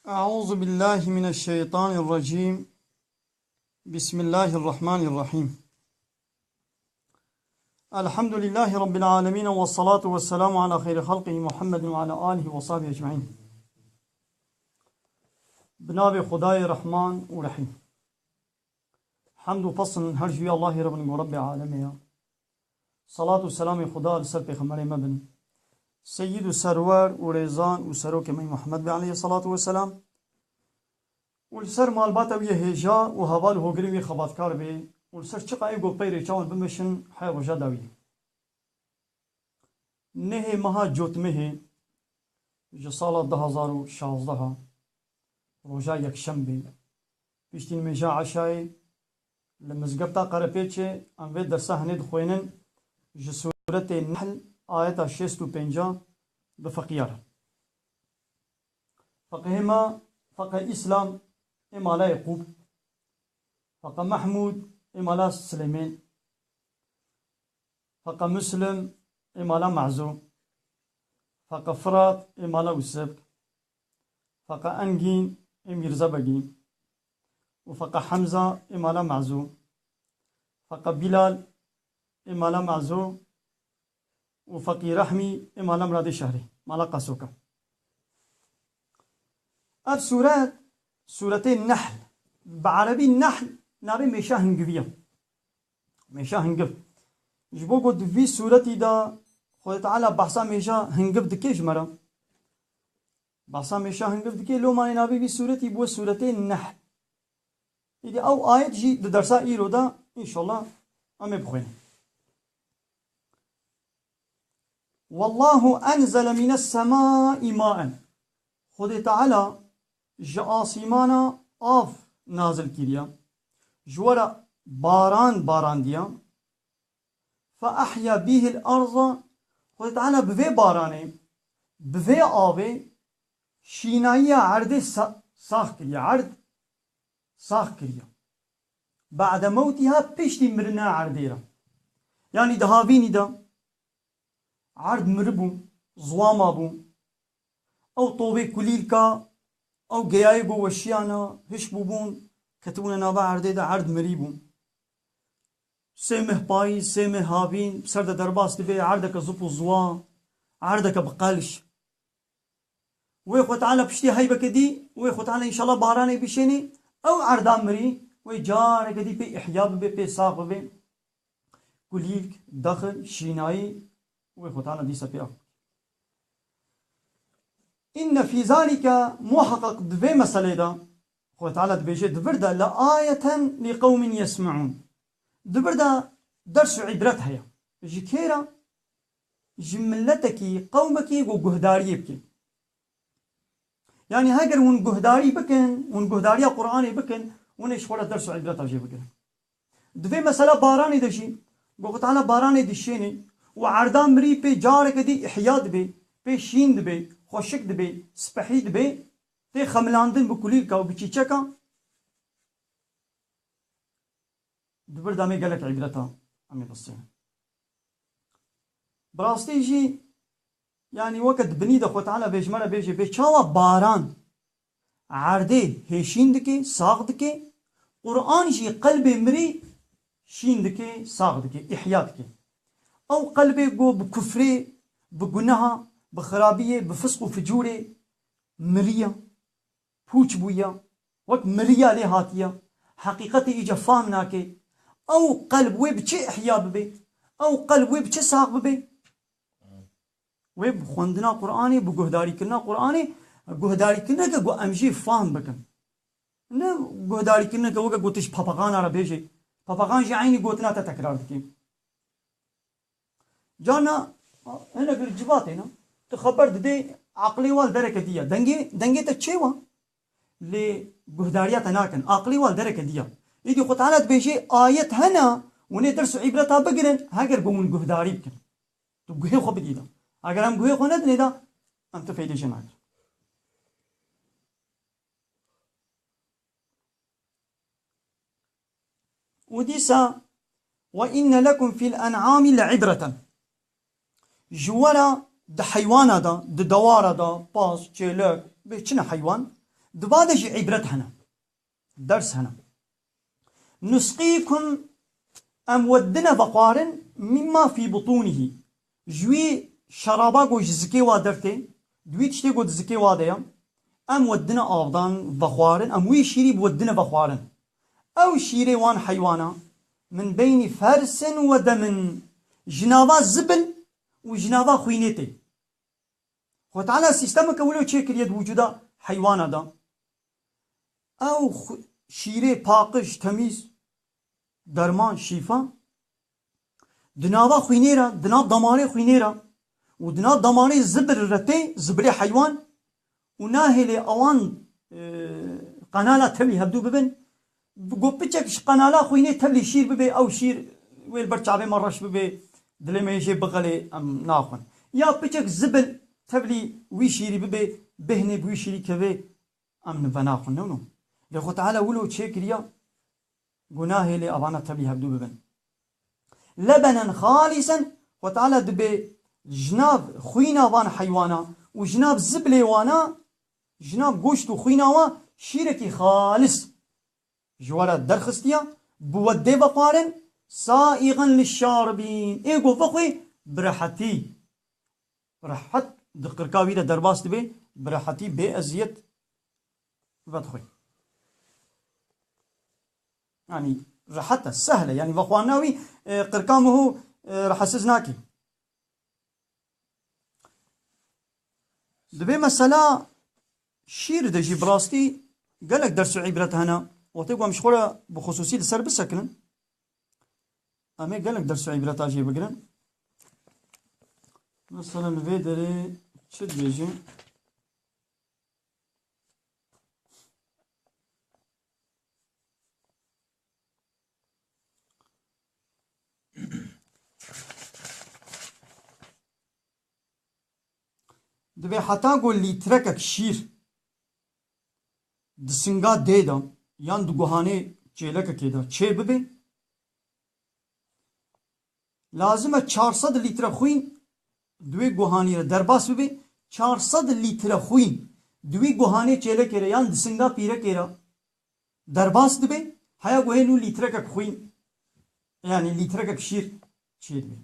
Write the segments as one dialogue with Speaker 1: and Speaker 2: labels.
Speaker 1: أعوذ بالله من الشيطان الرجيم. بسم الله الرحمن الرحيم. الحمد لله رب العالمين، والصلاة والسلام على خير خلقه محمد وعلى آله وصحبه أجمعين. بناب خدای رحمان و رحیم. حمد و فصل هر جوی الله رب العالمين. صلاة و سلام خدا لسر پیغمبر مبن سید و سرور و ریزان و سروک می محمد علیه الصلاة والسلام و لسر مالبات وی هجا و هوال هوگری وی خباتکار بی و لسر چقا ایگو پیری چاون بمشن حی روژا داوی نه مها جوتمه جسال 2016 روژا یک شنبه پیشتین میجا عشای لمزگبتا قرپیچه انوی درسه هنید خوینن جسورت نحل آیت 65 بفقیار فقهما فقه اسلام امالا يعقوب فقه محمود امالا سليمان فقه مسلم امالا معزوم فقه فرات امالا وسبك فقه انجين امير زبقين وفقه حمزة امالا معزوم فقه بلال امالا معزوم وفقي رحمي امالا مراد شهري مالا قاسوكا. اب سورتين النحل بعربي النحل نابي ميشا هنقفية ميشا هنقف جبو قد في سورتي دا خود تعالى بحثا ميشا هنقف دكيش مرا بحثا ميشا هنقف دكي لو ماني نابي في سورتي بو سورتين النحل إذا أو آيات جي درسا إيرو دا إن شاء الله أمي بخوين. والله أنزل من السماء ماء خود تعالى جاسيمانا آف نازل كيريا جورا باران ديا فأحيا به الأرض خود تعالى بفي باراني بفي آوي شينايا عرد ساخ كريا عرد ساخ كريا بعد موتها بيشتي مرنا عرديرا يعني دهابيني دا عرض مربو زواما بو او طوبي كليلكا او جيايبو وشيانا هش بوبون كتبونا نابا عرضي دا عرض مريبو سيمه باي سيمه هابين سرد درباس دبي عرضك زبو زوا عرضك بقالش ويخو تعالى بشتي هايبك دي ويخو تعالى ان شاء الله باراني بشيني او عرضان مري ويجارك دي بي احياب بي ساق بي كليلك دخل شيناي ويخو تعالى دي سبيع. إن في ذلك محقق دفي مسألة دا خو تعالى دبيجي دبردا لآية لقوم يسمعون دبردا درس عبرتها جكيرا جملتك قومك وجهداري بكي يعني هاجر ون جهداري بكن ون جهداري قرآني بكن ونش ولا درس عبرتها جي بكن دفي مسألة باراني دشي خو تعالى باراني دشيني وعردان مري بي جارك دي إحياد بي بي شين بي خوشك بي سبحيد بي تي خملاندن بكليلكا وبچيچكا دبر دامي قالك عبرتها عمي بصيها براستي جي يعني وقت بني دخو تعالى بيجمرة بيجي بيشاوا باران عردي هيشين دكي ساغ دكي قرآن جي قلبي مري شين دكي ساغ دكي إحياد دكي او قلبي جو بكفري بجناها بخرابيه بفسق وفجوري مريا بوش بويا وك مريا لي هاتيا حقيقتي اجا فاهمناكي او قلب وي بچي احياء ببي او قلب وي بچي ساق ببي وي بخوندنا قراني بجهداري كنا قراني جهداري كنا جو امجي فاهم بكن نه جهداري كنا جو قوتش باباغان على بيجي باباغان جي عيني قوتنا تتكرار دكي جانا هنا بالجبات هنا تخبر دي عقلي وال درك ديا دنگي تشيوا لجهداريات هناكن عقلي وال درك ديا يدي خد على بيجي آية هنا وني درس عبرتها بقرن هاجر قومون قهداري بكن تبقى خو بديدا اگر هم قهي خو ندني دا انت فيدي جماعه وديسا وإن لكم في الأنعام لعبرة جوالا د حيوانا دا د دوارا دا باس چيلك بيچنا حيوان دبادش عبرت هنا درس هنا نسقيكم أم ودنا بقارن مما في بطونه جوي شرابا گوش زكي وادرتي دوي تشتي گود زكي واديا أم ودنا آفدان بقارن أم وي شيري بودنا بقارن أو شيري وان حيوانا من بين فرس ودم جنابا زبل وجنابا خوينيتي خو تعالى سيستمك ولو تشكل يد وجودا حيوانا دا أو شيري باقش تميز درمان شيفا دنابا خوينيرا دناب دماري خوينيرا ودناب دماري زبر رتي زبري حيوان وناهلي اوان قنالا تبلي هبدو ببن بقو بيتشك قنالا خويني تبلي شير ببي او شير ويل برشابي مرش ببي دلي ما يجي بغلي ام ناخن يا بيتشك زبل تبلي وي شيري ببي بهني بوي شيري كبي ام نفناخن نو لخو تعالى ولو تشيكريا قناهي لي أبانا تبلي هبدو ببن لبنا خالصا وتعالى دبي جناب خوينا وان حيوانا وجناب زبلي وانا جناب قوشتو خوينا وان شيركي خالص جوالا درخستيا بودي بقارن سائغا للشاربين ايقو فقوي برحتي برحت دقركاوي دا درباس دبي برحتي بي ازيت بدخوي يعني راحتها سهلة يعني بخواناوي قركامه راح حسزناكي دبي مسألة شير دجي براستي قالك درس عبرت هنا وتبقى مشغولة بخصوصي لسر بسكن أمي قالك درس عبرت أجي بقرن مثلا فيدري شد بيجي دبي حتى قول لي تركك شير دسنگا ديدا يان دقوهاني چيلك كيدا چه ببي لازم 400 لتر خوين دوي گوهاني درباس ببي 400 لتر خوين دوي گوهاني چيلك كيدا يان دسنگا پيرا كيدا درباس دبي هيا گوهنو لتركك خوين يعني لتركك شير چه دبي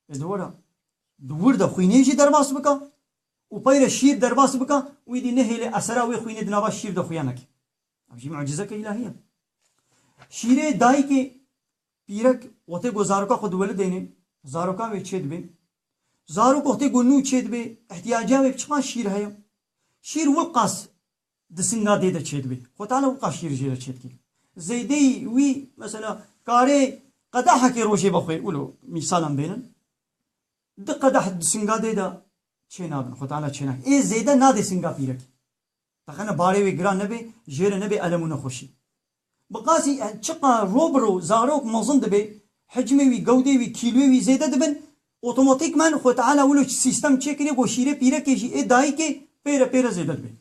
Speaker 1: ادورا دور دا خويني جي درباس بكا وبير الشير درباس بكا ويدي نهي أسرا ويخويني دنابا الشير دخويانك أبجي معجزة إلهية شيري داي كي بيرك وتي گو زاروكا خود ولديني زاروكا وي چيد بي زاروك وتي گو نو چيد بي احتياجا وي بچما شير هيا شير والقاس دسنگا ديدا چيد بي خو تعالى والقاس شير جيرا چيد كي زيدي وي مثلا كاري قداحا كي روشي بخوي ولو مثالا بينن د قداح دسنگا ديدا چه نابن خود تعالى چه نابن اي زيدا نادي سنگا بيرك تخنا باري وي گران نبي جير نبي ألمو نخوشي بقاسي چقا روبرو زاروك مزن دبي حجمي وي قودي وي كيلوي وي زيدا دبن اوتوماتيك من خود تعالى ولو سيستم چه كري گو شيره بيرك جي اي داي كي بيرا زيدا دبي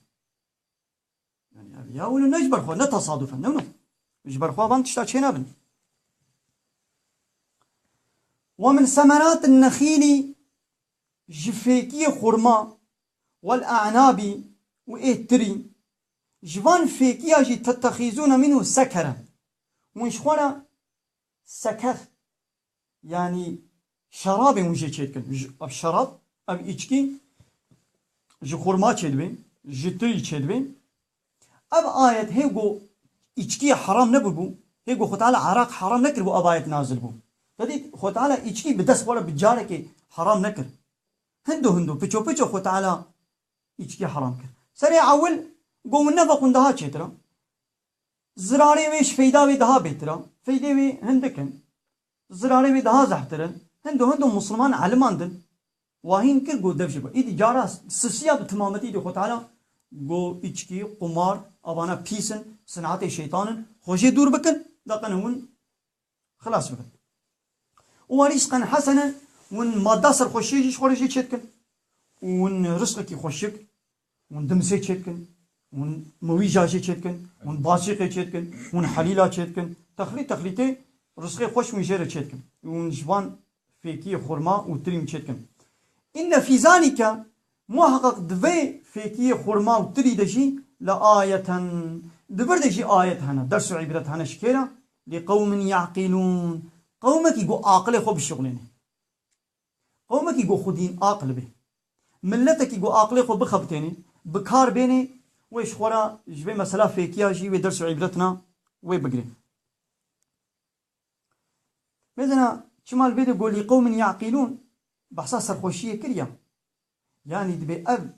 Speaker 1: يعني يا ولو نجبر خو نتصادفا نو نجبر خو بان تشتا چه نابن ومن ثمرات النخيل جفيكي خرما والأعناب وإتري جوان فيكي أجي تتخذون منه سكرا ونشخونا سكر يعني شراب ونجي تشيكن أب شراب أب إيشكي جي خرما تشيدبين جتري تشيدبين أب آيات هيغو إيشكي حرام نبو هيغو خطالة عراق حرام نكر بو أب آيات نازل بو فدي خطالة إيشكي بدس ولا بجارك حرام نكر هندو بيچو خو تعالى يجي حرام كر سريع اول قوم النفق وندها چترا زراري ويش فيدا وي دها بيترا فيدي وي هندكن زراري وي دها زحترن هندو مسلمان علماندن واهين كر قو دفش با ايدي جارا سسيا بتمامتي دي خو تعالى قو ايچكي قمار ابانا بيسن صنعات شيطان خوشي دور بكن دقن هون خلاص بكن ورزقا حسنا ون مادة سر خوشيش خورجي تشتكن ون رزقك خوشك ون دمسي تشتكن ون مويجاجي تشتكن ون باشيقي تشتكن ون حليلا تشتكن تخليتي رزقي خوش ميجير تشتكن ون جبان فيكي خرما وتريم تشتكن إن في ذلك محقق دفي فيكي خرما وتري دجي لآية دبر دجي آية هنا درس عبرت هنا شكيرا لقوم يعقلون قومك يقو عاقل خو بالشغلين قومك يقو خدين عاقل به ملتك يقو عاقل خو بخبتيني بكار بيني ويش خورا جبي مسألة فيكيا جي ودرس عبرتنا ويبقري مثلا شمال بيدو يقول لقوم يعقلون بحصا سرخوشية كريا يعني دبي أب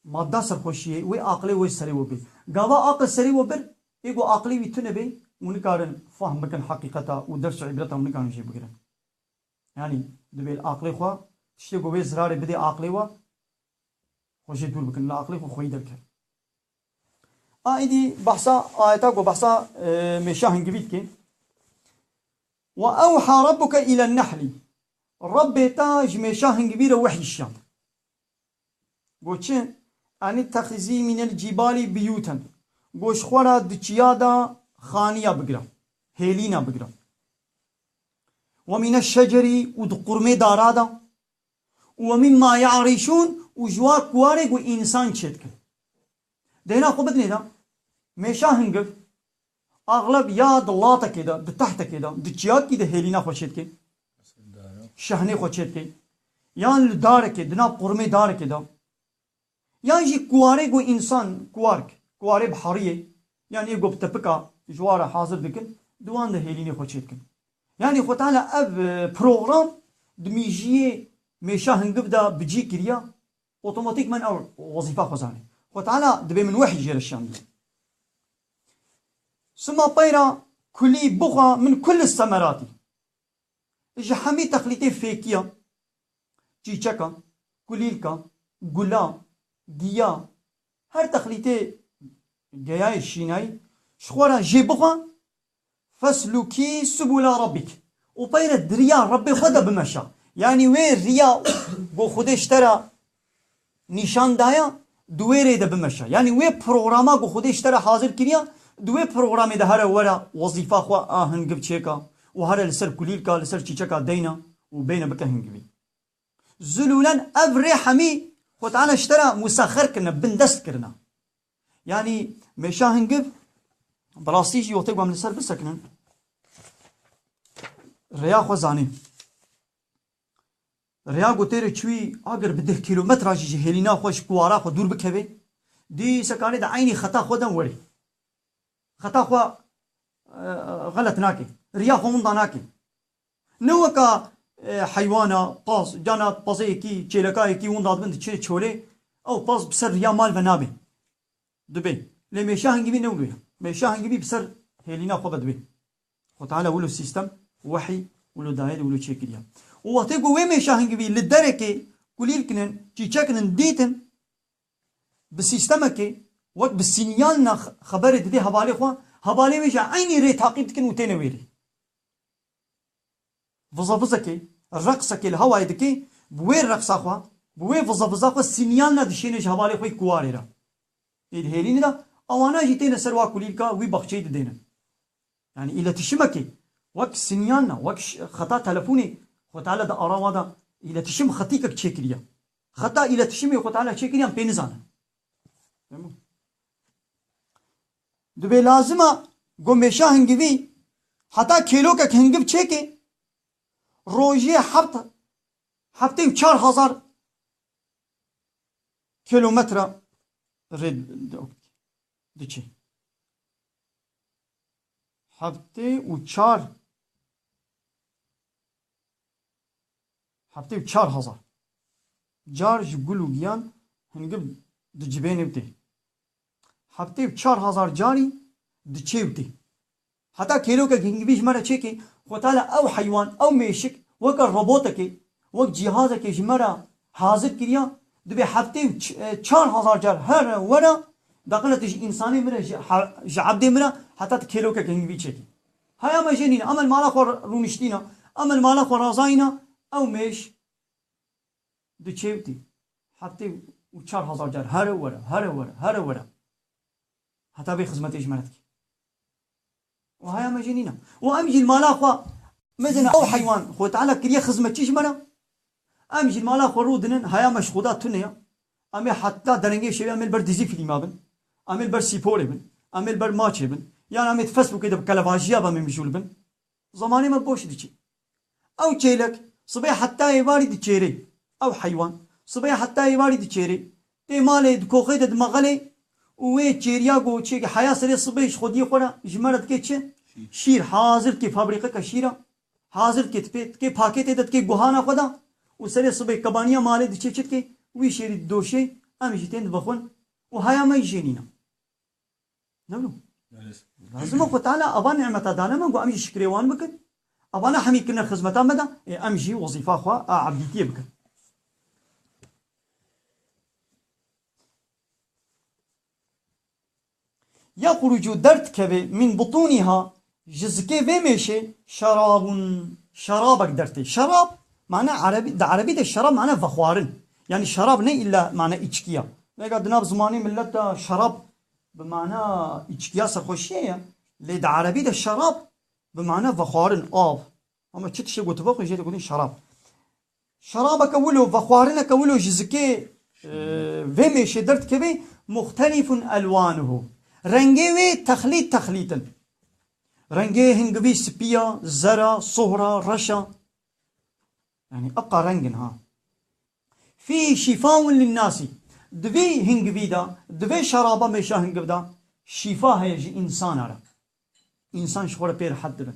Speaker 1: مادة سرخوشية وي عقلي وي سري وبي قاوا عقل سري وبر يقو عقلي ويتونه بي ونكارن فهم بكن حقيقتا ودرس عبرتا ونكارن شي بقرن يعني دبي العقلي خوا تشتي قوي زراري بدي عقلي وا خوشي دول بكن العقلي خو خوي دركر ايدي بحصا آياتا قو بحصا مشاهن قبيت كي وأوحى ربك إلى النحل رب تاج مشاهن كبيرة وحي الشام قوشين أن اتخذي من الجبال بيوتا قوش خورا دچيادا خانية بقرا هيلينا بقرا ومن الشجر ودقرمي دارادا ومما يعرشون وجوار كوارق وإنسان شدك دينا قبضني دا مشاهن قب أغلب يا ضلاطة كده دتحت كده دچياد كده هيلينا خوشيت كي شهني خوشيت كي يعني الدار كده دنا قرمي دار كده يعني جي كواري جو إنسان كواري بحرية يعني يقو بتبكا جوارة حاضر بكن دوان ده هيليني خوشيت كن يعني خو تعالى أب بروغرام دميجيه ميشا هنقب دا بجي كريا اوتوماتيك من أول وظيفة خزاني خو تعالى دبي من وحي جير الشام دي ثم طيرا كلي بغى من كل الثمرات اجا حمي تخليتي فيكيا تشيكا كليلكا قلا جيا هر تخليتي جياي الشيناي شخورا جي بغى فاسلكي سبل ربك وطير الدريا ربي خدا بمشا يعني وين ريا بو خدا اشترى نشان دايا دويري ده بمشا يعني وين بروغراما بو خدا اشترى حاضر كريا دوي بروغرامي ده هر ورا وظيفة خوا هنجب تشيكا وهر لسر كليلكا لسر تشيكا دينا وبين بك هنجبي زلولا افري حمي خو تعالى اشترى مسخر كنا بندست كرنا يعني مشا هنجب بلاستيجي وتقوى من لسر بسكنن ريا خو زاني ريا قوتير تشوي اگر بده كيلومتر اجي هيلينا خوش كوارا خو دور بكبي دي سكاني ده عيني خطا خودن وري خطا خو غلط ناكي ريا خو من ناكي نوكا حيوانا باص جانا بازيكي تشيلكايكي ونداد بنت تشولي او باص بسر ريا مال بنابي دبي لمشا هنجبي نولوي مشا هنجبي بسر هيلينا خو بدبي خو تعالى ولو سيستم وحي ولو دايد ولو تشيكريا ووقتي وين مشا هنجبي للدركه كليلكن تشيكن ديتن بسيستمك وقت بالسينيالنا خبر دي حوالي خو حوالي وجه عيني ري تعقيب تكن وتين ويري فزفزكي الرقصك الهواء دكي بوين رقص اخوا بوين فزفزاخو سينيالنا دشينج حوالي خو كواريرا الهيرين دا اوانا جيتين سروا كليلكا وي بخشي دينا يعني الى تشمكي وقت سينيالنا وقت خطا تلفوني خو تعالى دا اراوا دا الى تشم خطيك تشيكريا خطا الى تشمي خو تعالى تشيكريا بينزانا تمام دبي لازمه قمشا هنجبي حتى كيلوكك هنجب تشيكي روجي حبتي 4000 كيلومتر ريد دچي حبتي حبتي 4000 جارج قولو جيان هنجب دجبيني بتي حبتي 4000 جاري دچيبتي حتى كيلو كهنجبيش مرة تشيكي وتعالى او حيوان او ميشك وك روبوتك وك جهازك جمرة حاضر كريا دبي حبتي 4000 جار هر ورا دقلت انساني مرة عبدي مرة حتى كيلو كهنجبي تشيكي هيا ما جنين عمل مالا خور رونشتينا اما المالا خرازاينا او مش دو چيوتي حتى و 4000 جار هر ورا حتى بي خدمتيش مالتك وهاي مجنينه وامجي المالا خوا مثلا او حيوان خو تعالى كريه خدمتيش منا امجي المالا خو رودن هاي مشغودات تنيا امي حتى درنگي شويه امل بر ديزي فيلم بن امل بر سيبور بن امل بر ماتش بن يعني امي فيسبوك كده بكلافاجيا بم مشغول بن زماني ما بوش ديشي او تشيلك صبيح حتى يباري ديشيري او حيوان صبيح حتى يباري ديشيري تي مالي دكوخيد دمغلي وي تشيريا جو تشي حياه سري صبيش خدي خورا جمرت كيتش شير حاضر كي فابريكا كشيرا حاضر كي تبيت كي باكيت دت كي غهانا خدا وسري صبي كبانيا مالي ديشيت كي وي شير دوشي امشي تند بخون وهيا ما يجينينا نو لازم اخو تعالى ابان نعمه دانا ما جو امشي شكريوان بكن ابانا حمي كنا خدمتا مدى امشي وظيفه اخو عبديتي بكن يخرج درت كبي من بطونها جزكي بمشي شرابك درتي شراب معنى عربي ده الشراب معنى فخوارن يعني شراب نه الا معنى içkiya لقد دناب زماني ملت شراب بمعنى içkiya سرخوشيه لد عربي ده الشراب بمعنى فخوارن آب اما چت شي قلت فوق جيت قلت شرابك ولو فخوارنك ولو جزكي بمشي درت كبي مختلف الوانه رنگي تخليطا رنگي هنگوي سبيا زرا صهرة رشا يعني أبقى رنگن في شفاء للناس دوي هنگوي دا دوي شرابا ميشا هنگو دا شفاء هيجي إنسان على إنسان شخورة بير حد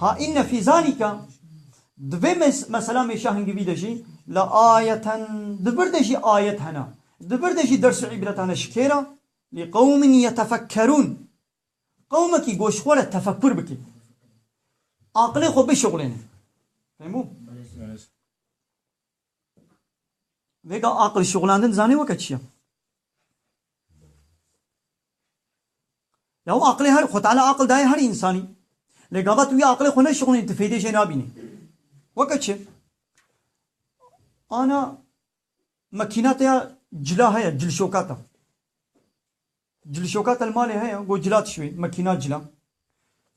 Speaker 1: إن في ذلك دوي مثلا ميشا هنگوي دا جي لآية دبر دا جي آية هنا دبر دا جي درس عبرة هنا شكيرا لقوم يتفكرون قومك يقوش خورة تفكر بكي عقلي خو بشغلين فهمو ويقا عقل شغلاندن زاني وقت شيا لو عقلي هر خو تعالى عقل داي هر انساني لقابات ويا عقلي خو نشغلين تفيدي جنابيني وقت شيا انا ماكينات جلا هيا جل شوكاتا جل شوكات المالي هيا قو جلات شوي ماكينات جلا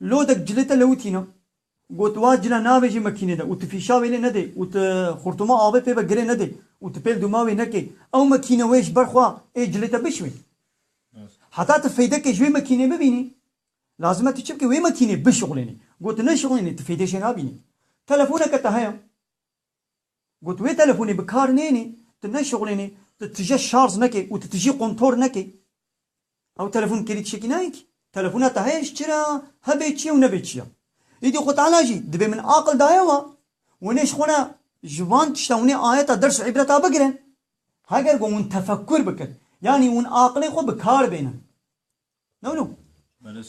Speaker 1: لو دك جلتا لوتينا قوت واجلا نابجي ماكينه ده وتفيشاوي لي ندي وتخرطما ابي بي بغري ندي وتبيل دوماوي نكي او ماكينه ويش برخوا اي جلتا بشوي حتى تفيدك شوي ماكينه ببيني لازم تشبكي وي ماكينه بشغليني قوت نشغليني تفيدش نابيني تلفونك تهيا قوت وي تلفوني بكار نيني تنشغليني تتجي شارز نكي وتتجي قنطور نكي او تلفون كريت شكي نايك تلفونات هاي اشترا هبيتشي ونبيتشي يدي خط علاجي دبي من عقل دايوا ونيش خونا جوان تشتوني آيات درس عبرة بقرن هاجر قوم تفكر بكر يعني ون عقلي خو بكار بينا نو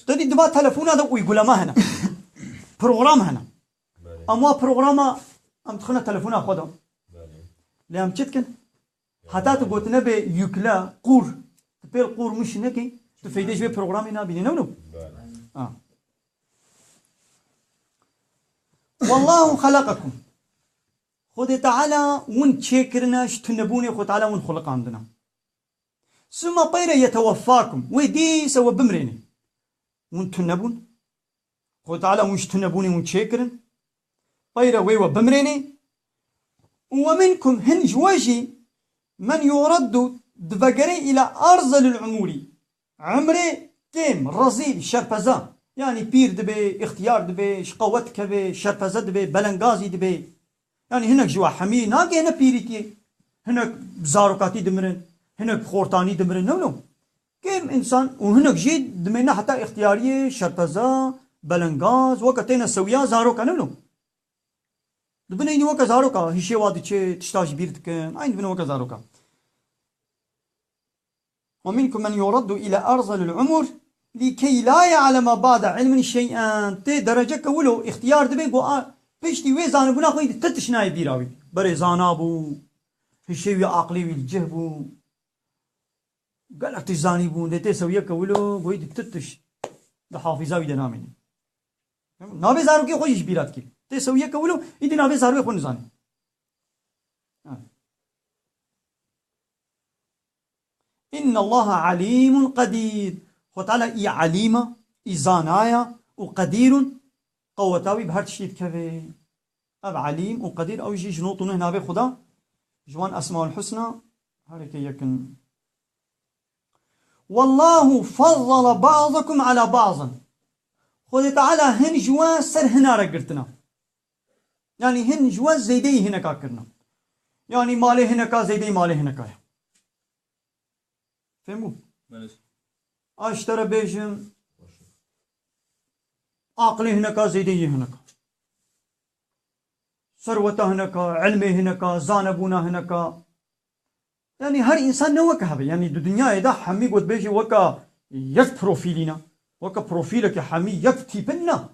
Speaker 1: تدي دبا تلفونا ده ويقول ما هنا بروغرام هنا اما بروغرام ام تخنا تلفونا خدهم لام تشتكن حتى تقول نبي يكلا قور تبيل قور مش نكي تفيدش بي بروغرامنا بيني نو والله خلقكم خد تعالى ون تشكرنا شتنبوني خد تعالى ون خلق عندنا ثم طير يتوفاكم ودي سوى بمريني ون تنبون خد تعالى ون شتنبوني ون تشكرن طير ويوا بمريني ومنكم هنج وجي من يرد دفقري إلى أرذل العمور عمري كيم رزيل شربزا يعني بير دبي اختيار دبي شقوت كبي شربزا دبي بلنغازي دبي يعني هناك جوا حمي ناقي هنا بيريتي هناك بزاروكاتي دمرن هناك خورتاني دمرن نو كيم إنسان وهناك جيد دمينا حتى اختياري شربزا بلنغاز وقتين سويا زاروكا نو دبنيني وكا زاروكا هشي وادي تشتاج بيرتكن عين دبنا وكا زاروكا ومنكم من يرد إلى أرذل العمر لكي لا يعلم بعد علم شيئا تي درجة ولو اختيار دبي قو بيشتي وي زانبونا خوي تتشناي بيراوي بري زانابو هشي عقلي والجهبو قال لك تزاني بون دي تسويك ولو قوي تتش ده حافظاوي دنامني نابي زاروكي خوش بيرات كي تسويه كولو يدي نابي زاروي خو نزاني إن الله عليم قدير خو تعالى إي عليمة إي زانايا وقدير قوتاوي بهر تشيد كبي أب عليم وقدير أو يجي جنوط هنا بي خدا جوان أسماء الحسنى هارك يكن والله فضل بعضكم على بعض خد تعالى هن جوا سر هنا رقرتنا يعني هن جوا زيدي هنا كاكرنا يعني مالي هنا كا زيدي مالي هنا كا فهموا اشترى بيجم عقلي هنا كا زيدي هنا كا ثروته هنا كا علمي هنا كا زانبونا هنا كا يعني هر انسان نوكا هبه يعني الدنيا اذا حمي قد بيجي وكا يك بروفيلنا وكا بروفيلك حمي يك تيبنا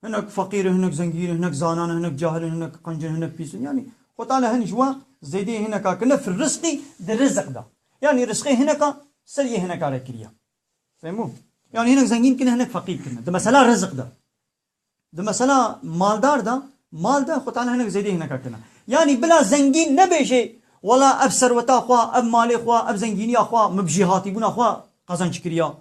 Speaker 1: هناك فقير هناك زنجير هناك زانان هناك جاهل هناك قنجر هناك بيسن يعني وطالع هن جوا زيدي هنا كنا في الرزق ده الرزق ده يعني رزقي هناك سري هناك على كريا فهموا يعني هناك زنجين كنا هناك فقير كنا ده مسألة رزق ده مسألة مالدار ده مال ده وطالع هناك زيدي هناك كنا يعني بلا زنجين نبيجي ولا اب ثروتا اخوا اب مالي اخوا اب زنجيني اخوا مبجيهاتي بون اخوا قزنج كريا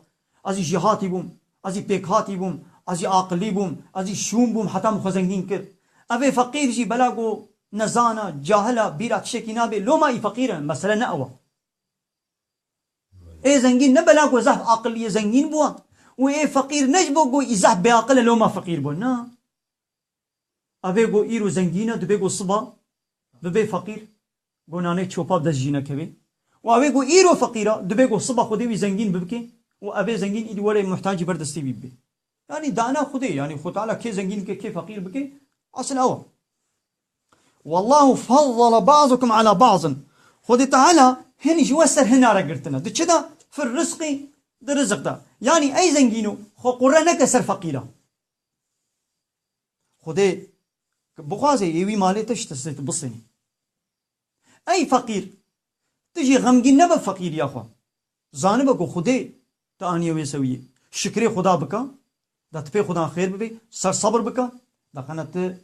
Speaker 1: ازي جهاتي بوم ازي بيكهاتي بوم ازي عاقلي بوم ازي شوم بوم حتى مخزنجين كر ابي فقير جي بلاغو نزانا جاهله بيرات شكينابي لو ما فقيرا مثلا نأوى اي زنجين نبلاغو زحف عاقلي زنجين بوا واي فقير نجبو يزحف بعقله لو ما فقير بو نا ابي جو ايرو زنجينه دبيغو صبا ببي فقير بونانه چوپا دز جینا کبی و اوی گو ایرو فقیره دبی گو صبح خودی وی زنگین ببکی و ابي زنگین ایدی ولی محتاج بردستی بی يعني دانا خودي يعني خد تعالى كي زنجين كي فقير بكي اصل اول والله فضل بعضكم على بعض خد تعالى هني جوسر هنا رقرتنا دي كذا في الرزق ده رزق ده يعني اي زنجينو خو قرنا كسر فقيره خدي بخازي يوي مالي تشتسيت بصني اي فقير تجي غمگين نبا فقير يا اخوان زانبكو خدي تاني ويسوي شكري خدا بكا دا تبي خدا خير ببي سر صبر بكا دا كانت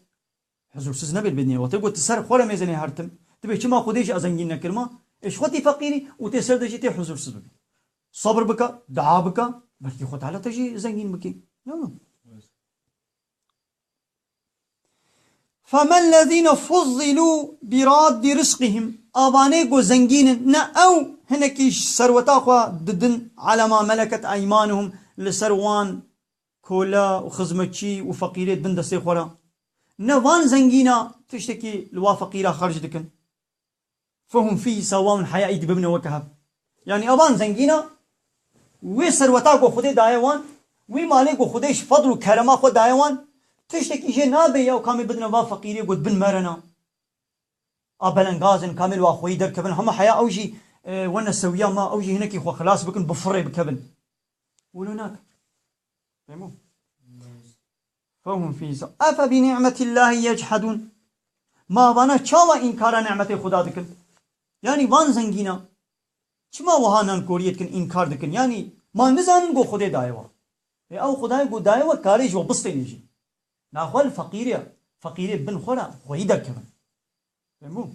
Speaker 1: حضور سيز نبي البدنيا وتقول تسر خورا ميزاني هرتم تبي كما خديش ازنگين نكرما ايش خدي فقيري وتسر دجي تي حضور سيز ببي صبر بكا دعاء بكا بلكي خد على تجي زنگين بكي يلا فما الذين فضلوا براد رزقهم ابانيكو زنگين نا او هنكيش سروتا خوا ددن على ما ملكت ايمانهم لسروان كولا وخزمتشي وفقيرات بندسي خورا نوان زنگينا تشتكي لوا فقيرة خرج دكن فهم فيه سواء حياة ايد ببنى وكهب يعني ابان زنگينا وي سروتا كو خدي دايوان وي مالكو خديش فضل وكرما خو دايوان تشتكي جي نابي يا وكامل بدنا وا فقيري قد بن مرنا ابلنغازن كامل واخوي در كبن هم حياة اوجي وانا سويا ما اوجي هناك خو خلاص بكن بفري بكبن ولوناك فهموا فهم في أفبنعمة الله يجحدون ما بانا شاوا إنكار نعمة خدا دكن يعني وان زنگينا شما وهانان كوريت كن إنكار دكن يعني ما نزان گو خدا دايوا أو خدا گو دايوا كاريج وبسطي نيجي ناخوال فقيرة بن خورا خوي در كبن فهموا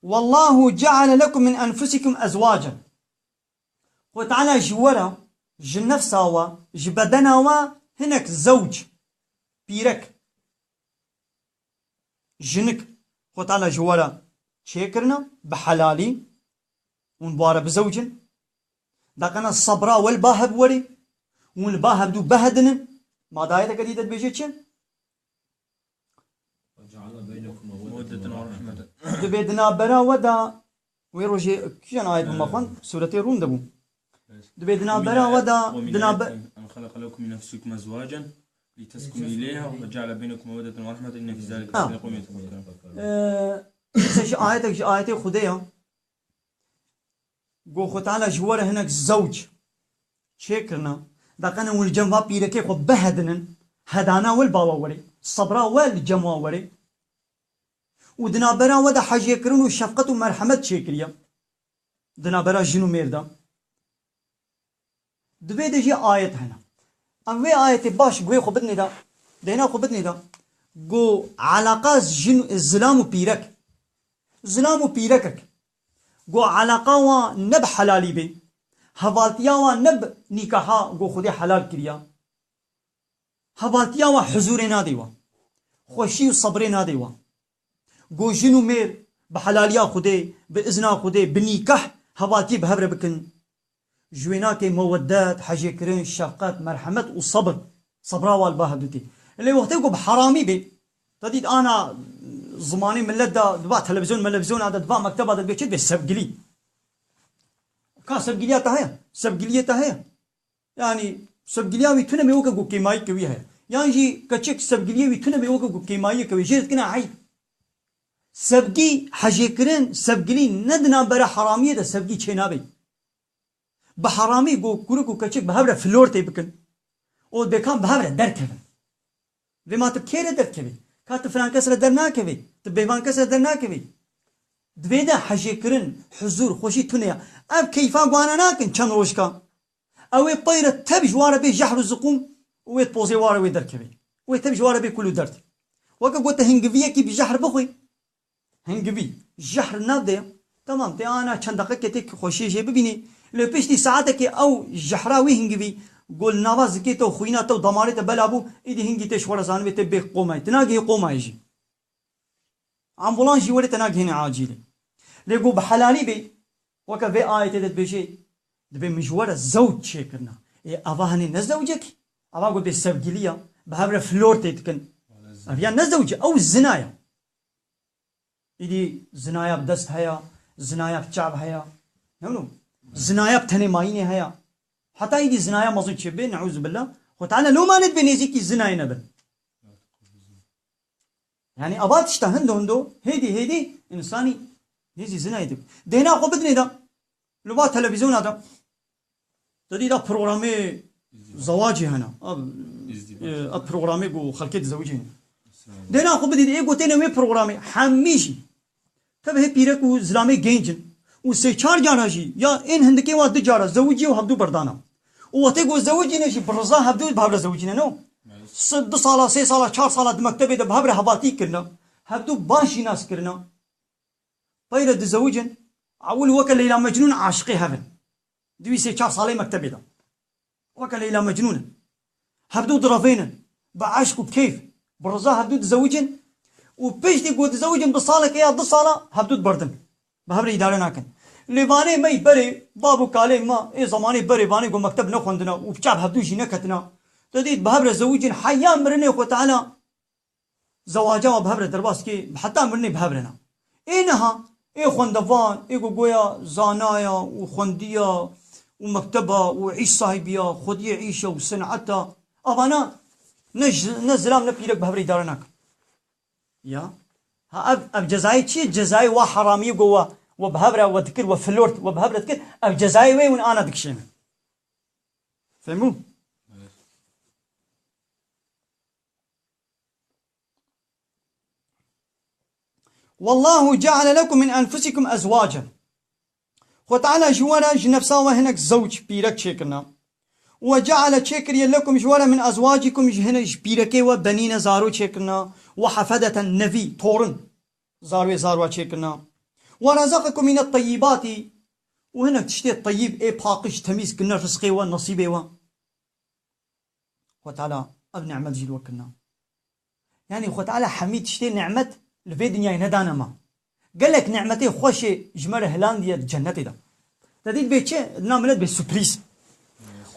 Speaker 1: والله جعل لكم من أنفسكم أزواجا وتعالى جورا جنفسا و جبدنا و هناك زوج بيرك جنك وتعالى جورا شكرنا بحلالي ونبارا بزوج دقنا الصبرا والباهب وري والباهب دو بهدن ما دايتا قديدة بيجيتش دبيدنا برا ودا ويروجي كيان آيات بمخوان سورة روم دبو دبيدنا برا ودا دنا
Speaker 2: أن خلق لكم من نفسكم أزواجا لتسكنوا إليها وجعل بينكم مودة ورحمة إن في ذلك لقوم يتفكرون.
Speaker 1: آياتك خديها قو خو تعالى جوار هناك زوج شكرنا دقنا والجنبا بيركي خو بهدنن هدانا والباوا وري صبرا والجموا وري ودنابرا ودا حاجه كرن وشفقه ومرحمه شكريا دنابرا جنو ميردا دبي دجي آية هنا ام وي آية باش قوي خبتني دا دينا خبتني دا قو علاقة جن الزلام وبيرك زلام وبيركك قو علاقة و نب حلالي بي هوالتيا و نب نكاحا قو خودي حلال كريا هوالتيا و حضور نادي و خوشي و صبر نادي و قو جنو مير بحلاليا خودي بإذنا خودي بنكاح هوالتي بهبر بكن جويناك مودات حاجة كرين شفقات مرحمة وصبر صبرا والباهدتي اللي وقتكم بحرامي بي تديد انا زماني من لدا دبا تلفزيون هذا دبا مكتب هذا بيتشد بالسبقلي كان سبقلياتها هي سبقلياتها هي يعني سبقليا ويتنا ميوكا جو كيماي كوي هي يعني جي كتشك سبقليا ويتنا ميوكا جو كيماي كوي جيت كنا عيب سبقي حاجة كرين سبقلي ندنا برا حرامية ده سبقي تشينابي بحرامي جو كوركو كتشك بهبره فلور تيبكن او بكام بهبره دركبن لما تبكير دركبي كات فران كسر درنا كبي تبيفان كسر درنا كبي دويدا حاجه كرن حضور خوشي تنيا اب كيفا غوانا ناكن چن روشكا او طيره تبج واره بي جحر الزقوم ويت بوزي واره وي دركبي ويت تبج واره بي كله درت وكا قلت هنجفيه كي بجحر بخوي هنجفي جحر نادي تمام تي انا چند دقيقه كتك خوشي جي ببيني لو بيشتي ساعتك او جحراوي هنجفي قول نواز كيتو خوينا تو ضمارته بلابو ايدي هنجي تشور زانوي تبي قوماي تناقي قوماي يجي امبولانس يوري تناقي هنا عاجله ليقو بحلالي بي وكا في آية تدت بشي دبي مجوار الزوج شكرنا إيه أفاهني نزوجك أفا قول بالسبقلية بهابرة فلور تتكن أريان نزوج أو الزنايا إيدي زنايا بدست هيا زنايا بشعب هيا نمنو زنايا بتني مايني هيا حتى إيدي زنايا مظن شبه نعوذ بالله وتعالى لو ما ندبي نيزيكي الزنايا نبن يعني أبات اشتهندو هيدي إنساني نيزي زنايا دب دينا أخو بدني دا لو با تلفزيون هذا تدي دا برنامج زواجي هنا برنامج وخلكت زوجين دينا أخو بدي إيه قلت أنا وين برنامج حميشي تبه بيرك وزلامي جينجن وسيشار جاناشي يا إن هندكي واد جارا زوجي وهبدو بردانا وتيجو زوجي نشي برزا هبدو بهبر زوجينا نو 6 سالا 3 سالا 4 سالا مكتبي ده بهبر هباتي كرنا هبدو باشي ناس كرنا طير الزوجين أول وكل ليلى مجنون عاشقي هفن دوي 4 سالا مكتبي ده وكل ليلى مجنون هبدو ضرفينا بعاشقو بكيف برزا هبدو زوجين وبيشتي قود زوجين بصالة كيا 2 سالا هبدو بردن بهبر إدارة ناكن لباني ماي بري بابو كالي ما إيه زماني بري باني قو مكتب نخوندنا وبشعب هبدو جينا كتنا تديد بهبر زوجين حيان مرني خو تعالى زواجا بهبر درباس كي حتى مرني بهبرنا إنها إيه خوندفان إيه قويا زانايا وخونديا ومكتبة وعيش صاحبيا خدية عيشة وصنعتها أبانا نزلام نبيلك بهبر إدارة ناكن يا ها أب جزائي شيء جزائي وحرامي جوا وبهبرة وذكر وفلورت وبهبرة ذكر أب جزائي وين أنا دكشين فهموا؟ والله جعل لكم من أنفسكم أزواجا وتعالى جوارا جنفسا وهناك زوج بيرك شكرنا وجعل شكريا لكم جوارا من أزواجكم هنا بيرك وبنين زارو شكرنا وحفدة النبي طورن زارو شكرنا ورزقكم من الطيبات وهنا تشتي الطيب ايه باقش تميز كنا رزقي ونصيبي وتعالى اب نعمة جيل وكنا يعني وتعالى حميد تشتي نعمة الفي دنيا ندانا ما قال لك نعمتي خوشي جمر هلانديا جنتي ده تديد بيتشي نعملت بالسبريز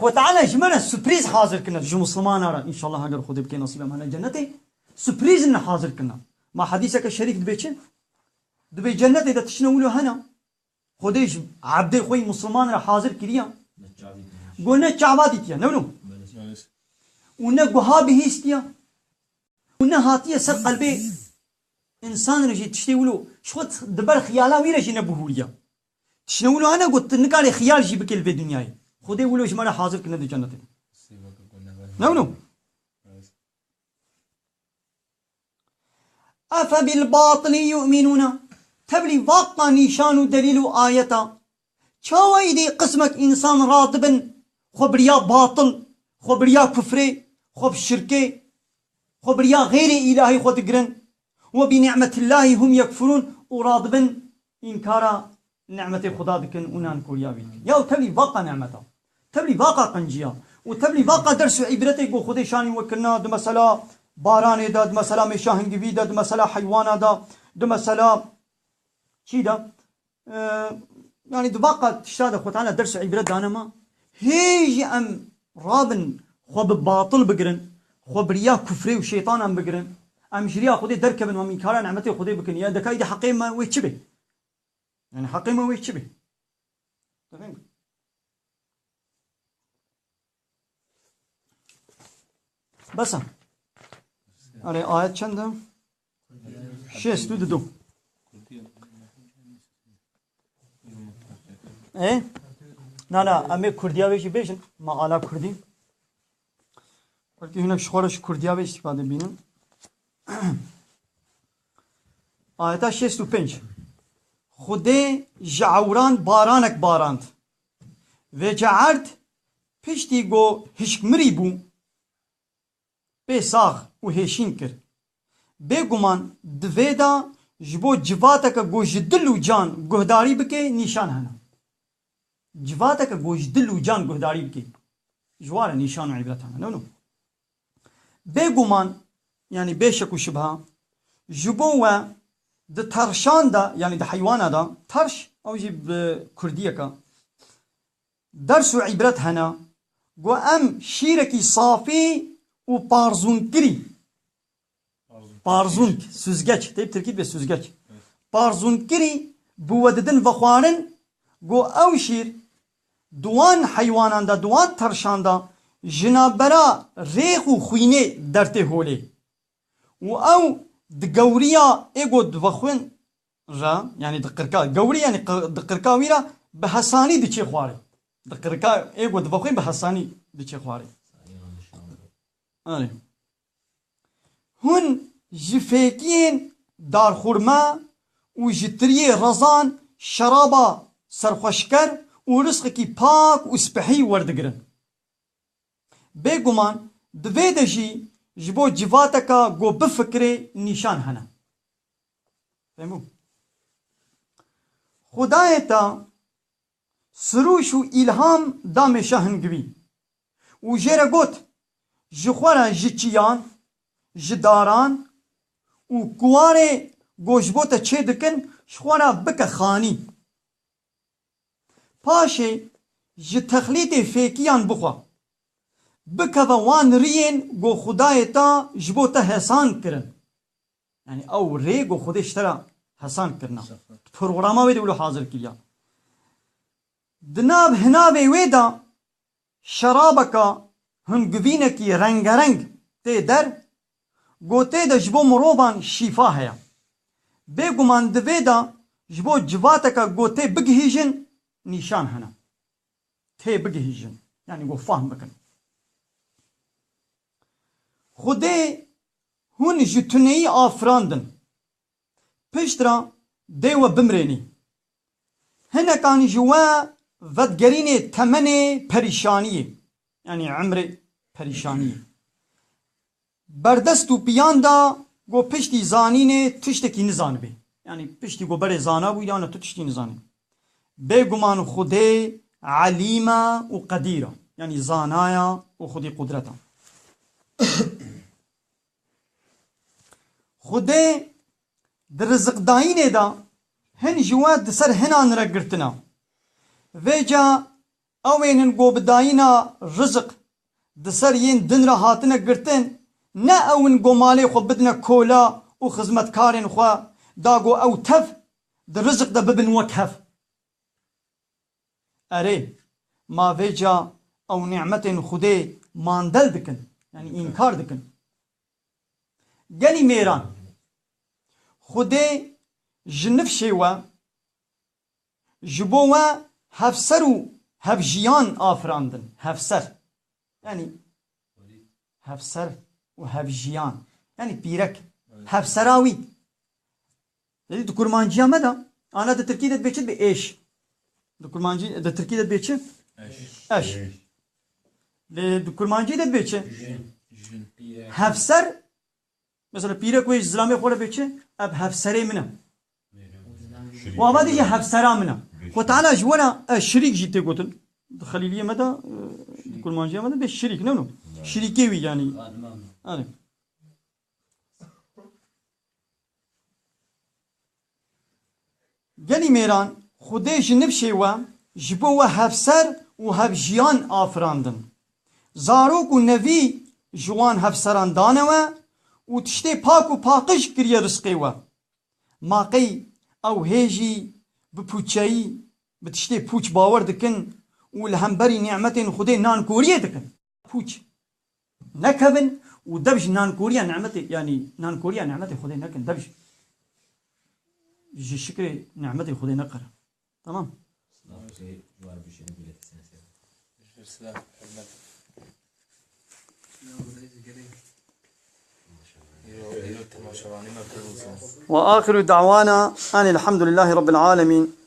Speaker 1: وتعالى جمر السبريز حاضر كنا جو مسلمان ارى ان شاء الله اگر خود بكي نصيبه من جنتي سبريز ان حاضر كنا ما حديثك الشريك بيتشي دبي جنة إذا تشنولو هنا خديش عبد خوي مسلمان را حاضر كريا قلنا شعباتي تيا نونو ونا قهابي هيستيا ونا هاتيا سر قلبي إنسان رجي تشتولو شو دبر خيالا وين رجي نبهوليا تشنولو هنا قلت نقاري خيال جي بكل في دنياي خدي ولو جماعة حاضر كنا دي جنة نونو أفبالباطل يؤمنون تبلي واقع نشان دليل آية چاوی دی قسمك إنسان راضبن خبريا باطل خبريا كفري خب شركي خبريا غير إلهي خود قرن وبنعمة الله هم يكفرون وراضبن إنكار نعمة خدا دكن ونان كوريا بيك يا تبلي واقع نعمته تبلي واقع قنجيا وتبلي واقع درس عبرتك بو خدي شاني وكنا د مثلا باران دا د مثلا مشاهنگوي دا د مثلا حيوان دا د مثلا چی دا يعني دباقة تشتاد أخوة تعالى درس عبرت دانما هيجي أم رابن خب باطل بقرن خب ريا كفري وشيطان أم بقرن أم جريا خدي دركبن ومن كارا نعمتي خدي بكن يا دكاي دي حقيم ما ويتشبه يعني حقيم ما ويتشبه تمام بس أنا آيات چنده شست دو نه امی کردیا بیشی بیشن مقاله کردی بلکه هناك شخورش کردیا بیشی استفاده بینن آیتا 65 خودی جعوران بارانک باراند و جعرد پشتی گو هشکمری بو به ساغ و هشین کرد بگومان دویدا جبو جواتک گو جدل و جان گهداری بکه نیشان هنه جواتك گوش دل و جان گهداری بکی جوار نشان و عبرتها نو بگومان يعني بشك وشبهه جبوه د ترشان دا يعني د حيوان دا ترش او جيب كردية درس عبرت هنا قو ام شيركي صافي و بارزونكري بارزونك سوزگاç تيب تركيب به سوزگاç بارزونكري بوددن وخوانن قو او شير دوان حيوانان دا دوان ترشان دا جنابرا ريخ و خوينه درته هولي و او دقوريا ايقو دوخوين را يعني دقركا قوري يعني دقركا ويرا بحساني دي چه خواري دقركا ايقو دوخوين بحساني دي چه خواري هون جفاكين دار خورما و جتري رزان شرابا سرخوشكر و رزقكي پاك و سبحي وردگرن بگومان دوه دجي جبو جواتكا گو بفكري نشان هنا فهمو خدايتا سروش و إلهام دام شهنگوي و جيره گوت جخورا جچيان جداران و قواره گوشبوتا چه دکن شخورا بك خاني پاشه جه تخلیط فیکیان بخوا بکوا وان رین گو خدایتا جبو تا حسان کرن يعني او ری گو خودش ترا حسان کرنا پروگراما ویده ولو حاضر کریا دناب هنابه ویدا شرابکا هم گوینکی رنگ رنگ تی در گو تی دا جبو مروبان شیفا هیا بگومان دویدا جبو جواتکا گو تی بگهیجن نشان هنا تی بگهیجن يعني گو فهم بکن خودی هون جتونی آفراندن پشترا دیو بمرینی هنا كان جوا ودگرین تمن پریشانی يعني عمر پریشانی بردست و پیان دا گو پشتی زانین تشتکی نزان بی يعني پشتی گو بره زانا بو یا تو تشتی نزانی بگمان خودی علیما و قدیرا يعني زانايا و خودی قدرتا خودی در رزق داینه دا هن جواد سر هنان رگرتنا ویجا اوینن گو بداینا رزق دسر ین دن را هاتنا گرتن نا اون گو مالی خو بدنا کولا و خزمتکارن خو دا گو او تف در رزق دا ببن وکهف اره ما ویجا او نعمت خودی ماندل دکن يعني انكار دكن قالي ميران خودي جنف شيوا جبوا هفسرو هفجيان آفراندن هفسر يعني هفسر و هفجيان يعني بيرك هفسراوي يعني دو كرمانجيا مدى أنا دا تركي دا بيتشد بإيش دو كرمانجي دا تركي دا بيتشد أش دو كرمانجي دا بيتشد هفسر مثلا بيرا كويش زلامي خورا بيتشد أب هفسري منه وأما دي هفسرا منه وتعالى جوانا الشريك جيتي قلت خليلية مدى دو كرمانجيا مدى بالشريك نو شريكيوي يعني أنا گلی میران خودی جنب شیوه جبو و هفسر و هفجیان آفراندن زاروک و نوی جوان هفسران دانوه و تشتی پاک و پاقش کریه رزقی و ماقی او هیجی بپوچایی بتشتی پوچ باور دکن و لهمبری نعمت خودی نانکوریه دکن پوچ نکبن و دبش نانکوریا نعمت يعني نانكوريا نعمت خودی نکن دبش جي شكري نعمتي خذي نقرة تمام وآخر دعوانا أن الحمد لله رب العالمين